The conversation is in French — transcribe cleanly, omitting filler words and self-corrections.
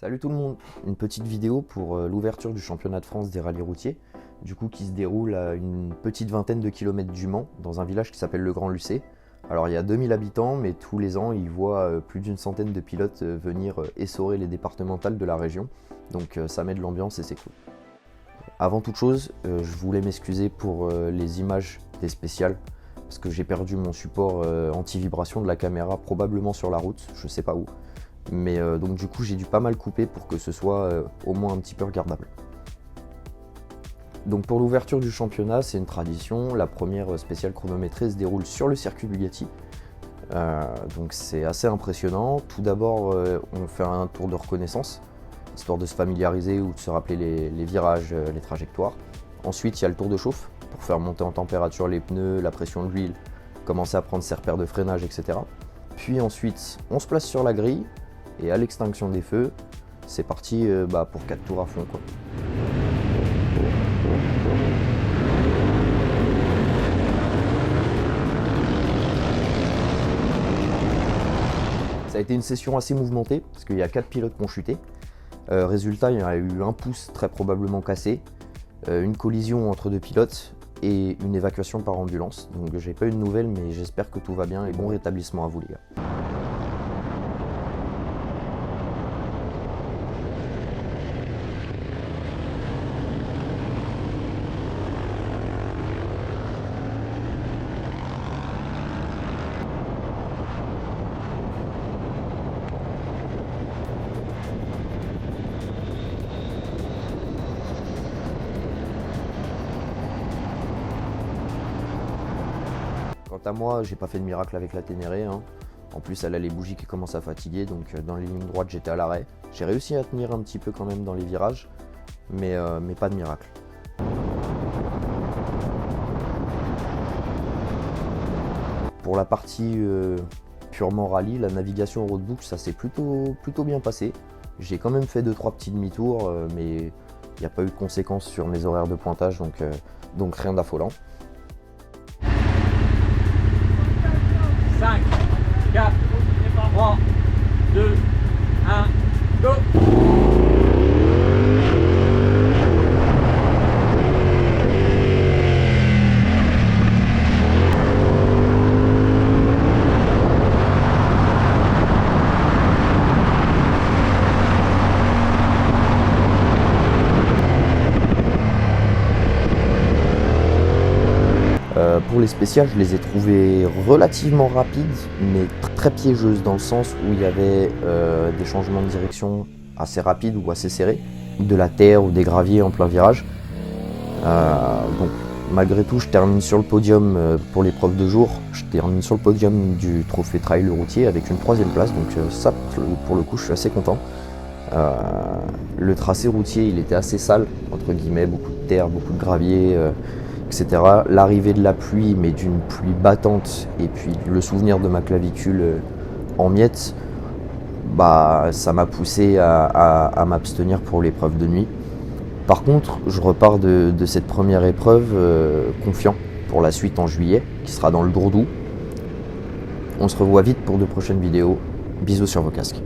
Salut tout le monde, une petite vidéo pour l'ouverture du championnat de France des rallyes routiers, qui se déroule à une petite vingtaine de kilomètres du Mans, dans un village qui s'appelle le Grand Lucé. Alors il y a 2000 habitants, mais tous les ans ils voient plus d'une centaine de pilotes venir essorer les départementales de la région, donc ça met de l'ambiance et c'est cool. Avant toute chose, je voulais m'excuser pour les images des spéciales, parce que j'ai perdu mon support anti-vibration de la caméra, probablement sur la route, je sais pas où. Mais donc du coup j'ai dû pas mal couper pour que ce soit au moins un petit peu regardable. Donc pour l'ouverture du championnat, c'est une tradition, la première spéciale chronométrée se déroule sur le circuit Bugatti. Donc c'est assez impressionnant. Tout d'abord on fait un tour de reconnaissance, histoire de se familiariser ou de se rappeler les virages, les trajectoires. Ensuite il y a le tour de chauffe, pour faire monter en température les pneus, la pression de l'huile, commencer à prendre ses repères de freinage, etc. Puis ensuite on se place sur la grille, et à l'extinction des feux, c'est parti pour 4 tours à fond, quoi. Ça a été une session assez mouvementée, parce qu'il y a 4 pilotes qui ont chuté. Résultat, il y a eu un pouce très probablement cassé, une collision entre 2 pilotes et une évacuation par ambulance. Donc j'ai pas eu de nouvelles, mais j'espère que tout va bien et bon rétablissement à vous les gars. Quant à moi, j'ai pas fait de miracle avec la Ténéré, hein. En plus, elle a les bougies qui commencent à fatiguer, donc dans les lignes droites, j'étais à l'arrêt. J'ai réussi à tenir un petit peu quand même dans les virages, mais pas de miracle. Pour la partie purement rallye, la navigation roadbook, ça s'est plutôt bien passé. J'ai quand même fait 2-3 petits demi-tours, mais il n'y a pas eu de conséquences sur mes horaires de pointage, donc rien d'affolant. 5, 4, 3, 2, 1, go! Pour les spéciales, je les ai trouvées relativement rapides, mais très piégeuses dans le sens où il y avait des changements de direction assez rapides ou assez serrés, de la terre ou des graviers en plein virage. Donc malgré tout, je termine sur le podium pour l'épreuve de jour. Je termine sur le podium du trophée trail routier avec une 3e place, donc ça pour le coup je suis assez content. Le tracé routier il était assez sale, entre guillemets, beaucoup de terre, beaucoup de gravier, etc. L'arrivée de la pluie, mais d'une pluie battante, et puis le souvenir de ma clavicule en miettes, ça m'a poussé à m'abstenir pour l'épreuve de nuit. Par contre, je repars de cette première épreuve confiant pour la suite en juillet, qui sera dans le Dourdou. On se revoit vite pour de prochaines vidéos. Bisous sur vos casques.